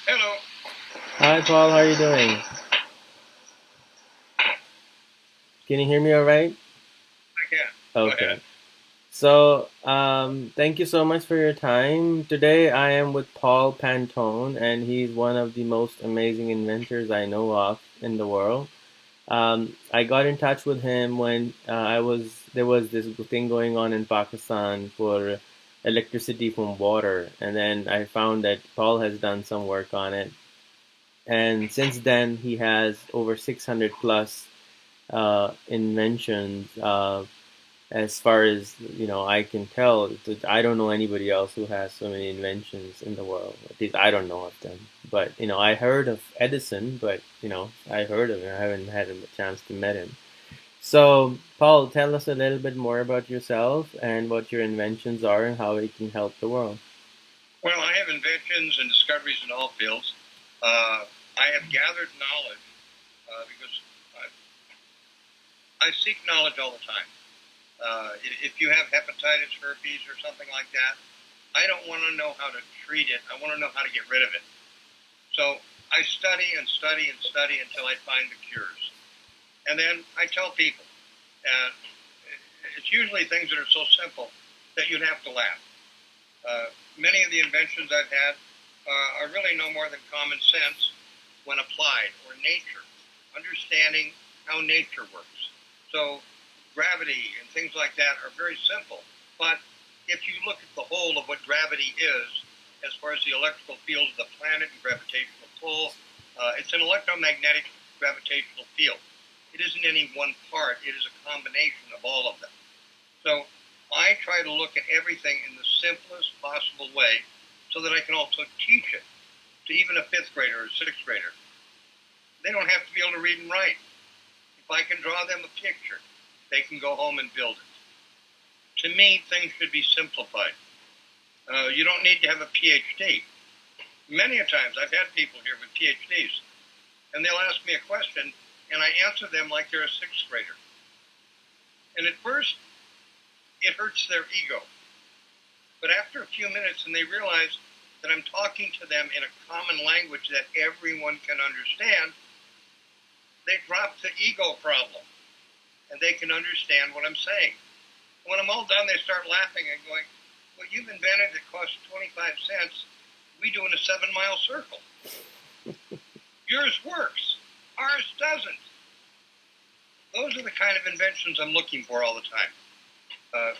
Hello. Hi Paul, how are you doing? Can you hear me all right? I can. Go ahead. Okay. So, thank you so much for your time. Today I am with Paul Pantone, and he's one of the most amazing inventors I know of in the world. I got in touch with him when there was this thing going on in Pakistan for electricity from water, and then I found that Paul has done some work on it. And since then, he has over 600 plus inventions. As far as I can tell, I don't know anybody else who has so many inventions in the world. At least I don't know of them. But I heard of Edison, but I heard of him. I haven't had a chance to meet him. So, Paul, tell us a little bit more about yourself and what your inventions are and how it can help the world. Well, I have inventions and discoveries in all fields. I have gathered knowledge because I seek knowledge all the time. If you have hepatitis, herpes, or something like that, I don't want to know how to treat it. I want to know how to get rid of it. So I study and study and study until I find the cures. And then I tell people. And it's usually things that are so simple that you'd have to laugh. Many of the inventions I've had are really no more than common sense when applied, or nature, understanding how nature works. So gravity and things like that are very simple. But if you look at the whole of what gravity is, as far as the electrical field of the planet and gravitational pull, it's an electromagnetic gravitational field. It isn't any one part, it is a combination of all of them. So I try to look at everything in the simplest possible way so that I can also teach it to even a fifth grader or sixth grader. They don't have to be able to read and write. If I can draw them a picture, they can go home and build it. To me, things should be simplified. You don't need to have a PhD. Many a times I've had people here with PhDs, and they'll ask me a question, and I answer them like they're a sixth grader. And at first, it hurts their ego. But after a few minutes, and they realize that I'm talking to them in a common language that everyone can understand, they drop the ego problem, and they can understand what I'm saying. When I'm all done, they start laughing and going, "What you've invented that costs 25 cents, we do in a 7-mile circle. Yours works. Ours doesn't." Those are the kind of inventions I'm looking for all the time.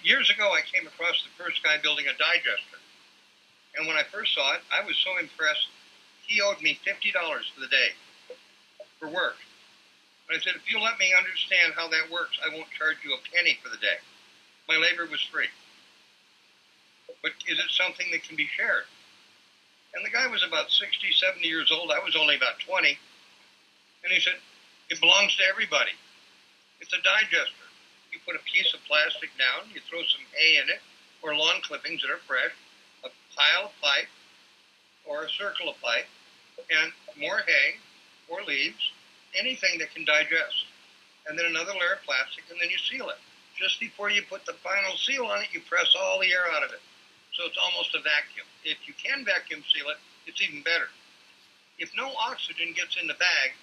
Years ago, I came across the first guy building a digester. And when I first saw it, I was so impressed. He owed me $50 for the day for work. And I said, "If you let me understand how that works, I won't charge you a penny for the day. My labor was free. But is it something that can be shared?" And the guy was about 60, 70 years old. I was only about 20. And he said, "It belongs to everybody. It's a digester. You put a piece of plastic down, you throw some hay in it, or lawn clippings that are fresh, a pile of pipe, or a circle of pipe, and more hay or leaves, anything that can digest. And then another layer of plastic, and then you seal it. Just before you put the final seal on it, you press all the air out of it. So it's almost a vacuum. If you can vacuum seal it, it's even better. If no oxygen gets in the bag,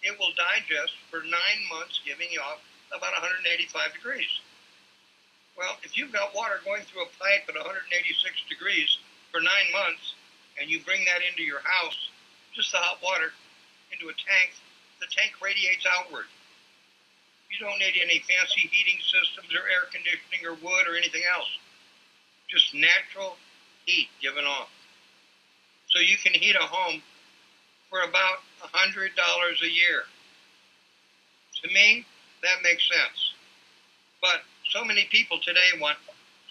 it will digest for 9 months, giving you off about 185 degrees. Well, if you've got water going through a pipe at 186 degrees for 9 months, and you bring that into your house, just the hot water, into a tank, the tank radiates outward. You don't need any fancy heating systems or air conditioning or wood or anything else. Just natural heat given off. So you can heat a home for about $100 a year. To me, that makes sense. But so many people today want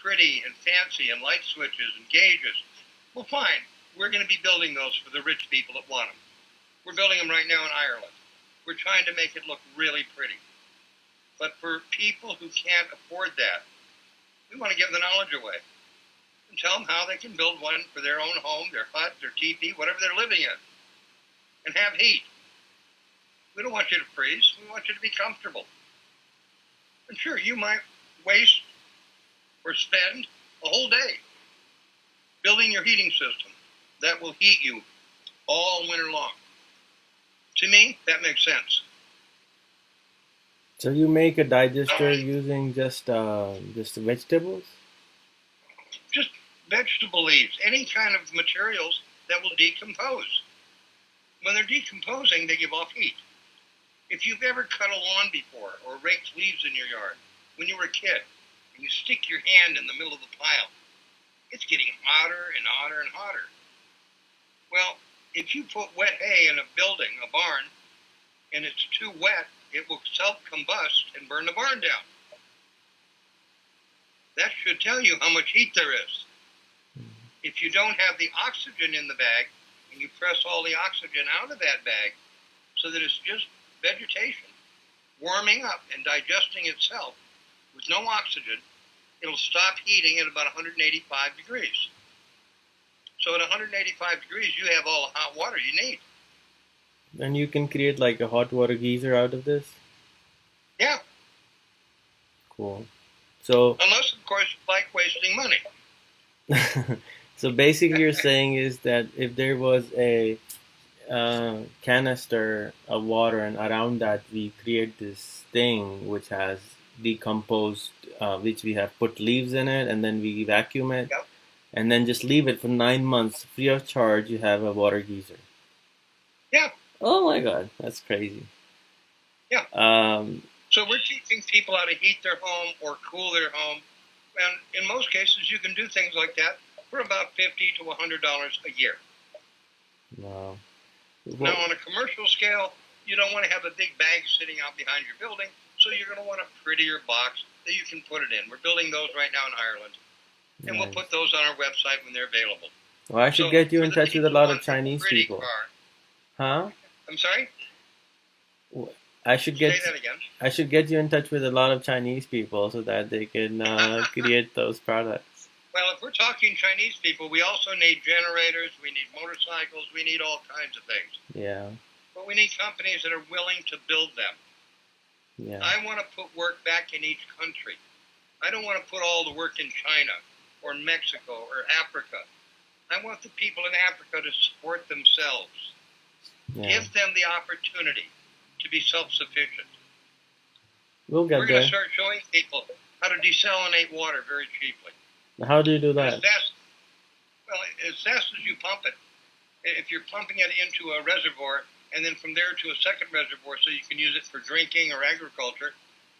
pretty and fancy and light switches and gauges. Well, fine. We're going to be building those for the rich people that want them. We're building them right now in Ireland. We're trying to make it look really pretty. But for people who can't afford that, we want to give the knowledge away and tell them how they can build one for their own home, their hut, their teepee, whatever they're living in, and have heat. We don't want you to freeze. We want you to be comfortable. And sure, you might waste or spend a whole day building your heating system that will heat you all winter long. To me, that makes sense. So you make a digester using just vegetables? Just vegetable leaves, any kind of materials that will decompose. When they're decomposing, they give off heat. If you've ever cut a lawn before or raked leaves in your yard when you were a kid, and you stick your hand in the middle of the pile, it's getting hotter and hotter and hotter. Well, if you put wet hay in a building, a barn, and it's too wet, it will self-combust and burn the barn down. That should tell you how much heat there is. If you don't have the oxygen in the bag, and you press all the oxygen out of that bag so that it's just vegetation warming up and digesting itself with no oxygen, it'll stop heating at about 185 degrees. So at 185 degrees, you have all the hot water you need. And you can create like a hot water geyser out of this? Yeah. Cool. So, unless, of course, you like wasting money. so basically you're saying is that if there was a canister of water and around that we create this thing which has decomposed, which we have put leaves in it and then we vacuum it, Yep. and then just leave it for 9 months free of charge, you have a water geyser. Yeah. Oh my God, that's crazy. Yeah. So we're teaching people how to heat their home or cool their home. And in most cases, you can do things like that for about $50 to $100 a year. Wow. Now, on a commercial scale, you don't want to have a big bag sitting out behind your building, so you're going to want a prettier box that you can put it in. We're building those right now in Ireland, and we'll put those on our website when they're available. Well, I should get you in touch with a lot of Chinese people. Huh? I'm sorry? I should get Say that again. I should get you in touch with a lot of Chinese people so that they can create those products. Well, if we're talking Chinese people, we also need generators, we need motorcycles, we need all kinds of things. Yeah. But we need companies that are willing to build them. Yeah. I want to put work back in each country. I don't want to put all the work in China or Mexico or Africa. I want the people in Africa to support themselves. Yeah. Give them the opportunity to be self-sufficient. We're going to start showing people how to desalinate water very cheaply. How do you do that? As fast as you pump it. If you're pumping it into a reservoir and then from there to a second reservoir so you can use it for drinking or agriculture,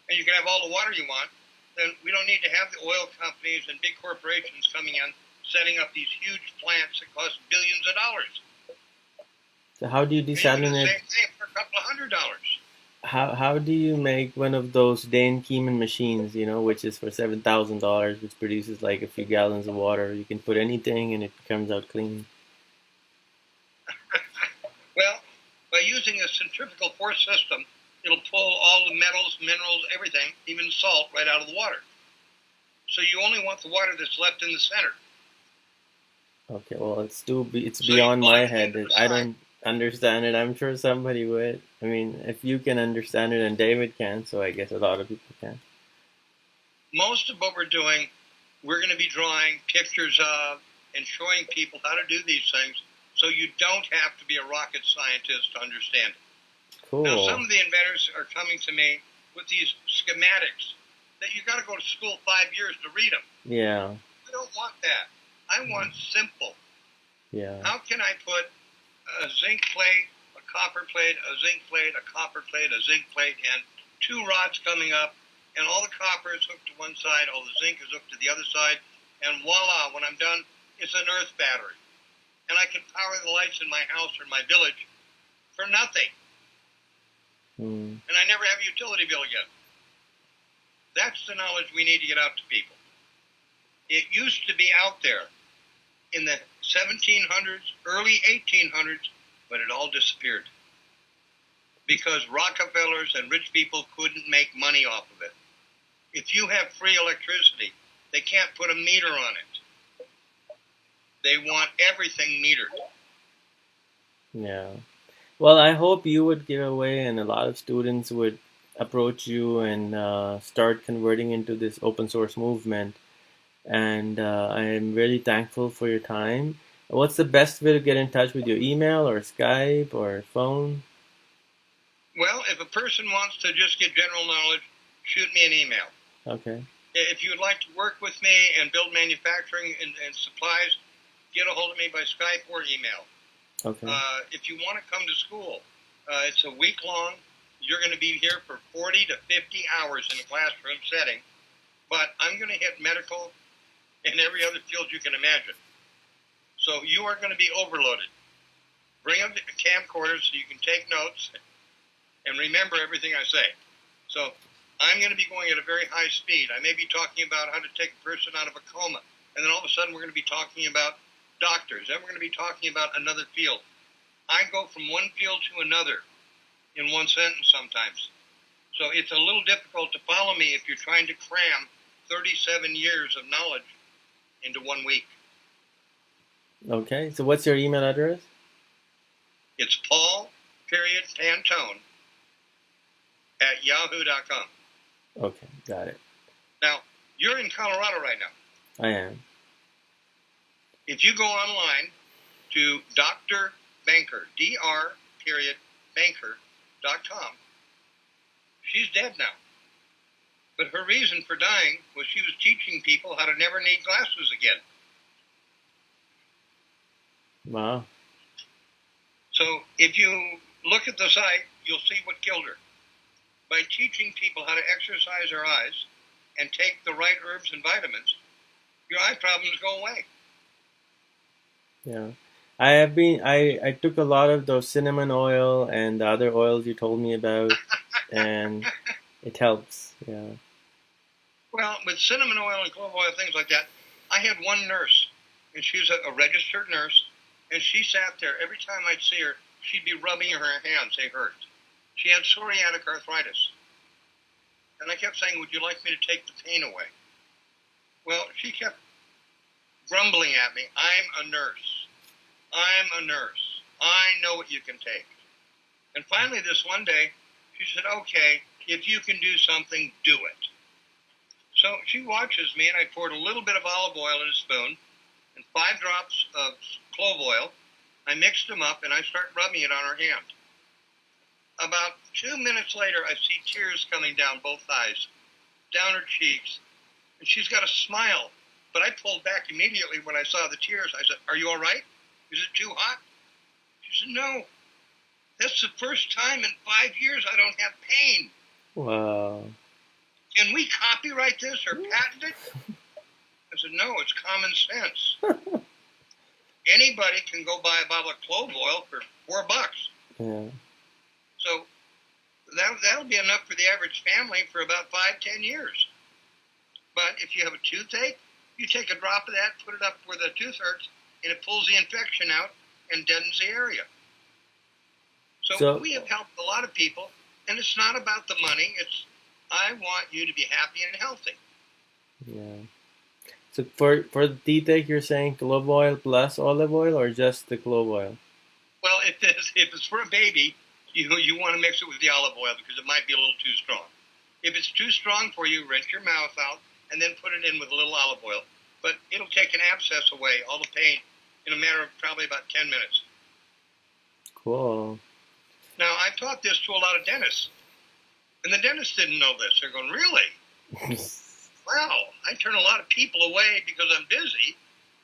and you can have all the water you want, then we don't need to have the oil companies and big corporations coming in setting up these huge plants that cost billions of dollars. So how do you desalinate? The same thing for a couple of $100. How do you make one of those Dane Keenan machines, which is for $7,000, which produces like a few gallons of water? You can put anything and it comes out clean. Well, by using a centrifugal force system, it'll pull all the metals, minerals, everything, even salt, right out of the water. So you only want the water that's left in the center. Okay, well, it's beyond my head. I don't understand it. I'm sure somebody would. I mean, if you can understand it and David can, so I guess a lot of people can. Most of what we're doing, we're going to be drawing pictures of and showing people how to do these things so you don't have to be a rocket scientist to understand it. Cool. Now, some of the inventors are coming to me with these schematics that you got to go to school 5 years to read them. Yeah. I don't want that. I want simple. Yeah. How can I put a zinc plate, a copper plate, a zinc plate, a copper plate, a zinc plate, and two rods coming up, and all the copper is hooked to one side, all the zinc is hooked to the other side, and voila, when I'm done, it's an earth battery. And I can power the lights in my house or my village for nothing. And I never have a utility bill again. That's the knowledge we need to get out to people. It used to be out there in the 1700s, early 1800s, but it all disappeared because Rockefellers and rich people couldn't make money off of it. If you have free electricity, they can't put a meter on it. They want everything metered. Yeah. Well, I hope you would give away and a lot of students would approach you and start converting into this open source movement. And I am really thankful for your time. What's the best way to get in touch with you? Email or Skype or phone? Well, if a person wants to just get general knowledge, shoot me an email. Okay. If you would like to work with me and build manufacturing and supplies, get a hold of me by Skype or email. Okay. If you want to come to school, it's a week long. You're going to be here for 40 to 50 hours in a classroom setting, but I'm going to hit medical and every other field you can imagine. So you are going to be overloaded. Bring a camcorder so you can take notes and remember everything I say. So I'm going to be going at a very high speed. I may be talking about how to take a person out of a coma, and then all of a sudden we're going to be talking about doctors, then we're going to be talking about another field. I go from one field to another in one sentence sometimes. So it's a little difficult to follow me if you're trying to cram 37 years of knowledge into 1 week. Okay. So what's your email address? It's Paul.Pantone at yahoo.com. Okay, got it. Now, you're in Colorado right now. I am. If you go online to Dr. Banker, Banker.com, she's dead now. But her reason for dying was she was teaching people how to never need glasses again. Wow. So if you look at the site, you'll see what killed her. By teaching people how to exercise their eyes and take the right herbs and vitamins, your eye problems go away. Yeah. I took a lot of those cinnamon oil and the other oils you told me about, and it helps. Yeah. Well, with cinnamon oil and clove oil, things like that, I had one nurse, and she was a registered nurse, and she sat there. Every time I'd see her, she'd be rubbing her hands. They hurt. She had psoriatic arthritis. And I kept saying, would you like me to take the pain away? Well, she kept grumbling at me. I'm a nurse. I'm a nurse. I know what you can take. And finally, this one day, she said, okay, if you can do something, do it. So she watches me, and I poured a little bit of olive oil in a spoon and 5 drops of clove oil. I mixed them up, and I start rubbing it on her hand. About 2 minutes later, I see tears coming down both eyes, down her cheeks, and she's got a smile. But I pulled back immediately when I saw the tears. I said, are you all right? Is it too hot? She said, no. That's the first time in 5 years I don't have pain. Wow. Can we copyright this or patent it? I said, no, it's common sense. Anybody can go buy a bottle of clove oil for $4. Yeah. So that'll be enough for the average family for about 5-10 years. But if you have a toothache, you take a drop of that, put it up where the tooth hurts, and it pulls the infection out and deadens the area. So we have helped a lot of people, and it's not about the money. It's I want you to be happy and healthy. Yeah. So for the toothache, you're saying clove oil plus olive oil, or just the clove oil? Well, if it's for a baby, you want to mix it with the olive oil because it might be a little too strong. If it's too strong for you, rinse your mouth out and then put it in with a little olive oil. But it'll take an abscess away, all the pain, in a matter of probably about 10 minutes. Cool. Now, I've taught this to a lot of dentists, and the dentists didn't know this. They're going, really? Wow, I turn a lot of people away because I'm busy,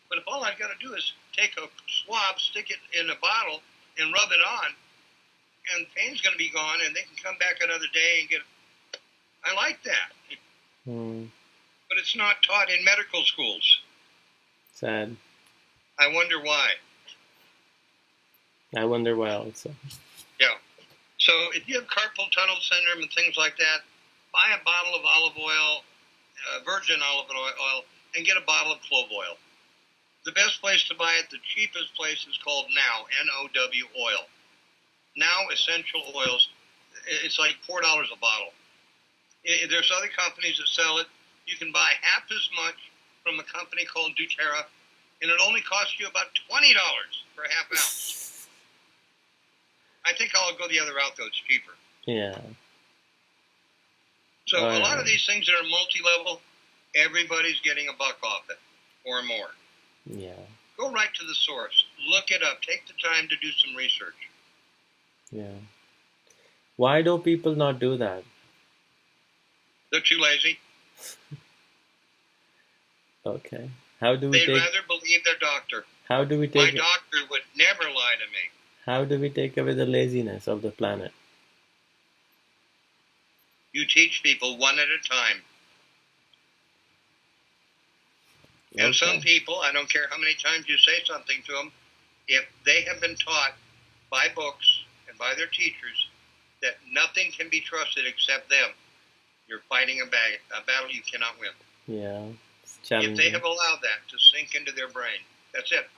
but if all I've got to do is take a swab, stick it in a bottle, and rub it on, and the pain's going to be gone, and they can come back another day and get. I like that. But it's not taught in medical schools. Sad. I wonder why. I wonder why also. Yeah. So if you have carpal tunnel syndrome and things like that, buy a bottle of olive oil, virgin olive oil, and get a bottle of clove oil. The best place to buy it, the cheapest place, is called Now, N-O-W oil. Now Essential Oils, it's like $4 a bottle. There's other companies that sell it. You can buy half as much from a company called doTERRA, and it only costs you about $20 for a half ounce. I think I'll go the other route, though. It's cheaper. Yeah. So a lot of these things that are multi-level, everybody's getting a buck off it or more. Yeah. Go right to the source. Look it up. Take the time to do some research. Yeah. Why do people not do that? They're too lazy. Okay. How do we They'd take? rather believe their doctor. How do we My take? doctor would never lie to me. How do we take away the laziness of the planet? You teach people one at a time. And some people, I don't care how many times you say something to them, if they have been taught by books and by their teachers that nothing can be trusted except them, you're fighting a battle you cannot win. Yeah, it's If challenging. they have allowed that to sink into their brain, that's it.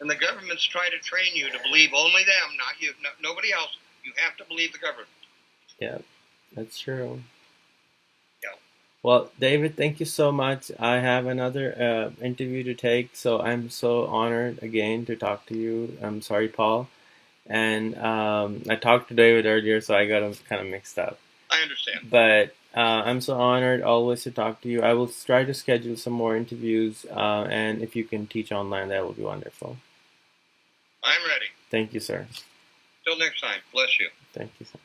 And the governments try to train you to believe only them, not you, nobody else. You have to believe the government. Yeah, that's true. Yeah. Well, David, thank you so much. I have another interview to take, so I'm so honored again to talk to you. I'm sorry, Paul. And I talked to David earlier, so I got him kind of mixed up. I understand. But I'm so honored always to talk to you. I will try to schedule some more interviews, and if you can teach online, that would be wonderful. I'm ready. Thank you, sir. Till next time. Bless you. Thank you, sir.